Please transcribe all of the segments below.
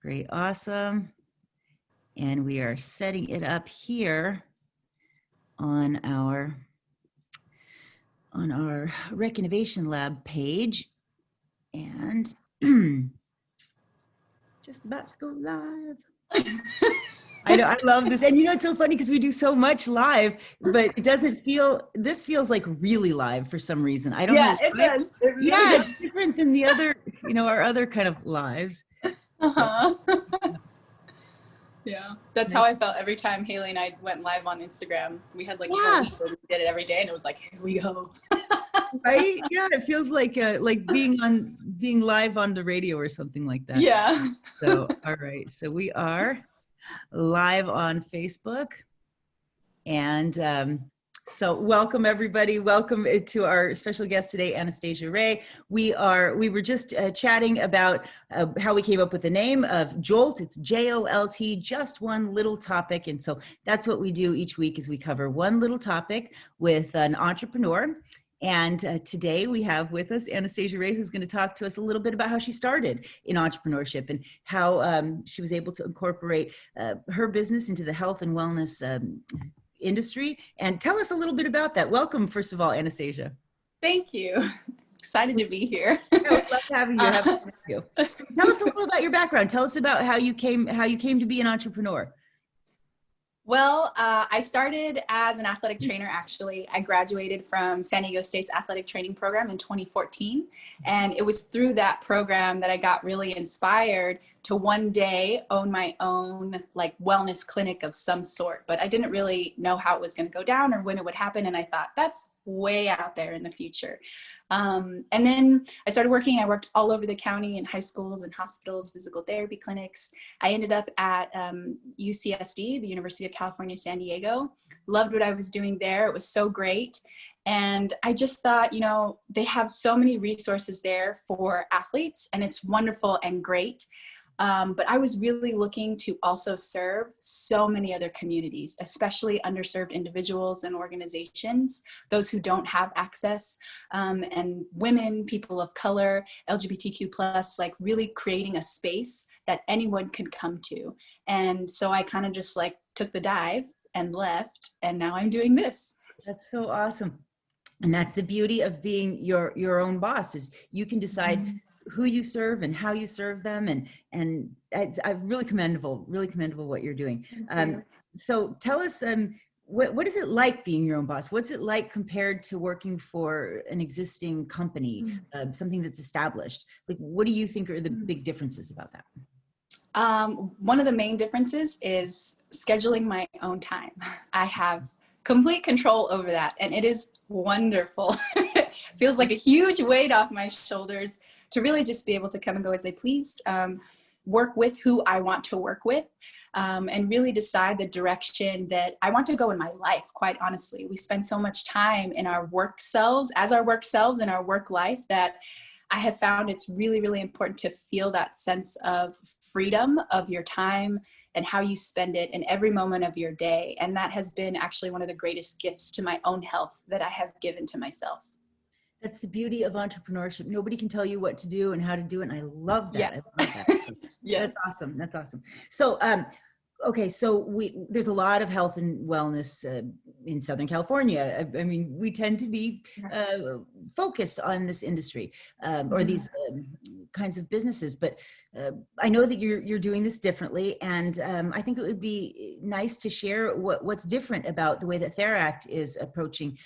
Great. Awesome. And we are setting it up here on our Rec Innovation Lab page, and just about to go live. I know, I love this. And you know, it's so funny because we do so much live, but it doesn't feel, this feels like really live for some reason. I don't know. Yeah, it does. It really does. It's different than the other, our other kind of lives. Uh-huh. So, yeah, that's how I felt every time Haley and I went live on Instagram. We had like we did it every day, and it was like, here we go. Right? Yeah, it feels like being live on the radio or something like that. Yeah. So, all right. So we are live on Facebook, and so welcome everybody. Welcome to our special guest today, Anastasia Ray. We were just chatting about how we came up with the name of JOLT. It's J-O-L-T, just one little topic. And so that's what we do each week, is we cover one little topic with an entrepreneur. And today we have with us Anastasia Ray, who's going to talk to us a little bit about how she started in entrepreneurship and how she was able to incorporate her business into the health and wellness industry. And tell us a little bit about that. Welcome, first of all, Anastasia. Thank you. Excited to be here. Yeah, love having you. Happy to have you. So tell us a little about your background. Tell us about how you came to be an entrepreneur. Well, I started as an athletic trainer, actually. I graduated from San Diego State's athletic training program in 2014. And it was through that program that I got really inspired to one day own my own like wellness clinic of some sort. But I didn't really know how it was going to go down or when it would happen. And I thought, that's way out there in the future. And then I started working. I worked all over the county in high schools and hospitals, physical therapy clinics. I ended up at UCSD, the University of California, San Diego. Loved what I was doing there. It was so great. And I just thought, they have so many resources there for athletes, and it's wonderful and great. But I was really looking to also serve so many other communities, especially underserved individuals and organizations, those who don't have access, and women, people of color, LGBTQ+, like really creating a space that anyone could come to. And so I kind of just like took the dive and left, and now I'm doing this. That's so awesome. And that's the beauty of being your own boss, is you can decide who you serve and how you serve them, and it's really commendable what you're doing. So tell us, what is it like being your own boss? What's it like compared to working for an existing company, something that's established? Like, what do you think are the big differences about that? One of the main differences is scheduling my own time. I have complete control over that, and it is wonderful. It feels like a huge weight off my shoulders to really just be able to come and go as I please, work with who I want to work with, and really decide the direction that I want to go in my life. Quite honestly, we spend so much time in our work selves, in our work life, that I have found it's really, really important to feel that sense of freedom of your time and how you spend it in every moment of your day. And that has been actually one of the greatest gifts to my own health that I have given to myself. That's the beauty of entrepreneurship. Nobody can tell you what to do and how to do it. And I love that. Yeah. I love that. Yes. That's awesome. That's awesome. So, okay, so there's a lot of health and wellness in Southern California. I mean, we tend to be focused on this industry or these kinds of businesses. But I know that you're doing this differently, and I think it would be nice to share what's different about the way that TherACT is approaching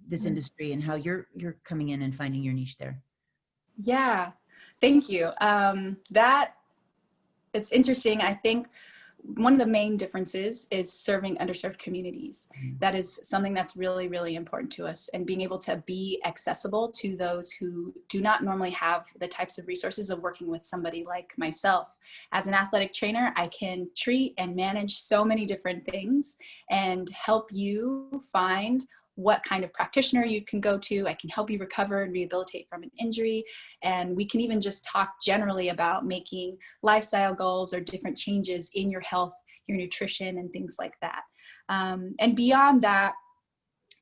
this industry and how you're coming in and finding your niche there. Yeah, thank you. It's interesting. I think one of the main differences is serving underserved communities. That is something that's really, really important to us, and being able to be accessible to those who do not normally have the types of resources of working with somebody like myself. As an athletic trainer, I can treat and manage so many different things and help you find what kind of practitioner you can go to. I can help you recover and rehabilitate from an injury. And we can even just talk generally about making lifestyle goals or different changes in your health, your nutrition, and things like that. And beyond that,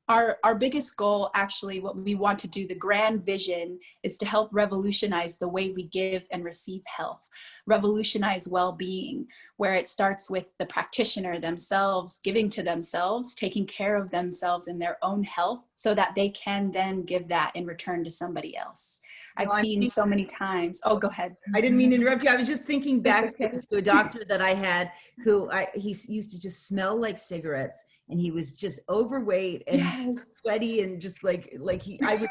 Our biggest goal, actually, what we want to do, the grand vision, is to help revolutionize the way we give and receive health, revolutionize well-being, where it starts with the practitioner themselves, giving to themselves, taking care of themselves and their own health so that they can then give that in return to somebody else. I've seen so many times. Oh, go ahead. I didn't mean to interrupt you. I was just thinking back to a doctor that I had who he used to just smell like cigarettes, and he was just overweight and sweaty and just like I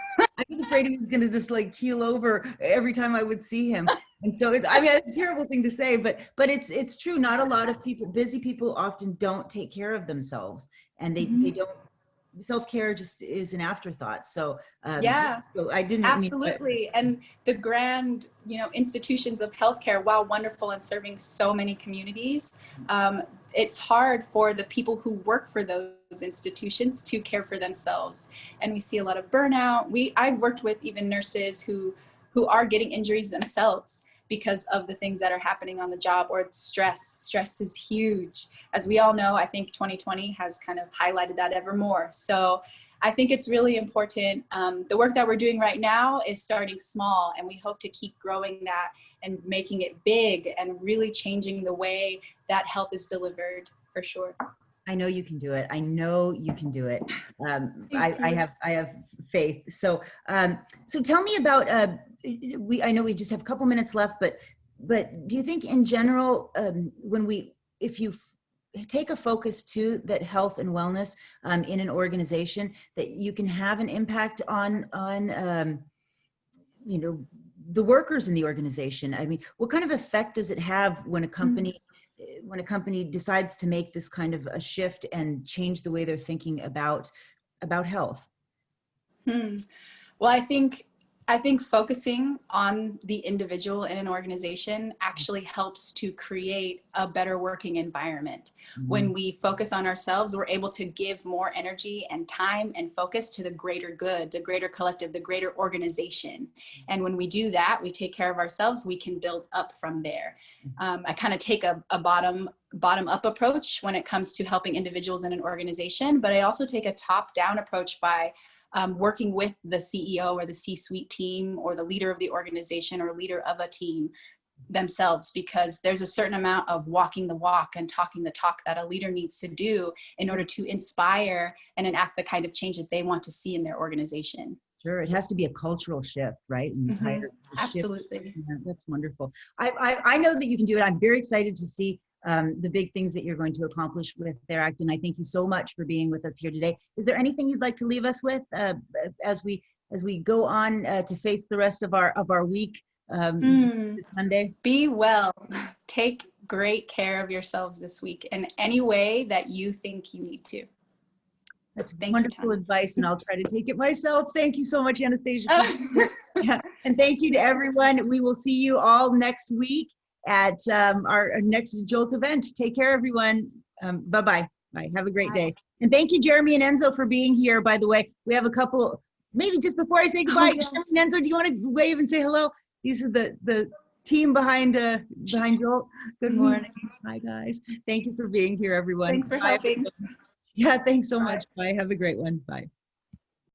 was afraid he was going to just like keel over every time I would see him. And so it's a terrible thing to say, but it's true. Not a lot of people, busy people, often don't take care of themselves, and they don't. Self-care just is an afterthought. So so I didn't absolutely. And the grand, institutions of healthcare, while wonderful and serving so many communities, it's hard for the people who work for those institutions to care for themselves. And we see a lot of burnout. I've worked with even nurses who are getting injuries themselves because of the things that are happening on the job, or stress. Stress is huge. As we all know, I think 2020 has kind of highlighted that ever more. So I think it's really important. The work that we're doing right now is starting small, and we hope to keep growing that and making it big and really changing the way that health is delivered, for sure. I know you can do it. I know you can do it. I have faith. So tell me about, I know we just have a couple minutes left, but do you think in general, if you take a focus to that health and wellness in an organization, that you can have an impact on the workers in the organization? I mean, what kind of effect does it have when a company decides to make this kind of a shift and change the way they're thinking about health? Well, I think focusing on the individual in an organization actually helps to create a better working environment. Mm-hmm. When we focus on ourselves, we're able to give more energy and time and focus to the greater good, the greater collective, the greater organization. And when we do that, we take care of ourselves, we can build up from there. I kind of take a bottom up approach when it comes to helping individuals in an organization, but I also take a top-down approach by working with the CEO or the C-suite team or the leader of the organization or leader of a team themselves, because there's a certain amount of walking the walk and talking the talk that a leader needs to do in order to inspire and enact the kind of change that they want to see in their organization. Sure, it has to be a cultural shift, right? An entire absolutely. Yeah, that's wonderful. I know that you can do it. I'm very excited to see the big things that you're going to accomplish with TherACT, and I thank you so much for being with us here today. Is there anything you'd like to leave us with as we go on to face the rest of our week Monday? Be well. Take great care of yourselves this week in any way that you think you need to. That's wonderful advice, and I'll try to take it myself. Thank you so much, Anastasia. Yeah. And thank you to everyone. We will see you all next week at our next JOLT event. Take care, everyone. Bye-bye. Bye. Have a great day. And thank you, Jeremy and Enzo, for being here, by the way. We have a couple, maybe just before I say goodbye, Jeremy and Enzo, do you want to wave and say hello? These are the team behind JOLT. Good morning. Hi, guys. Thank you for being here, everyone. Thanks for helping. Yeah, thanks so much. Bye. Have a great one. Bye.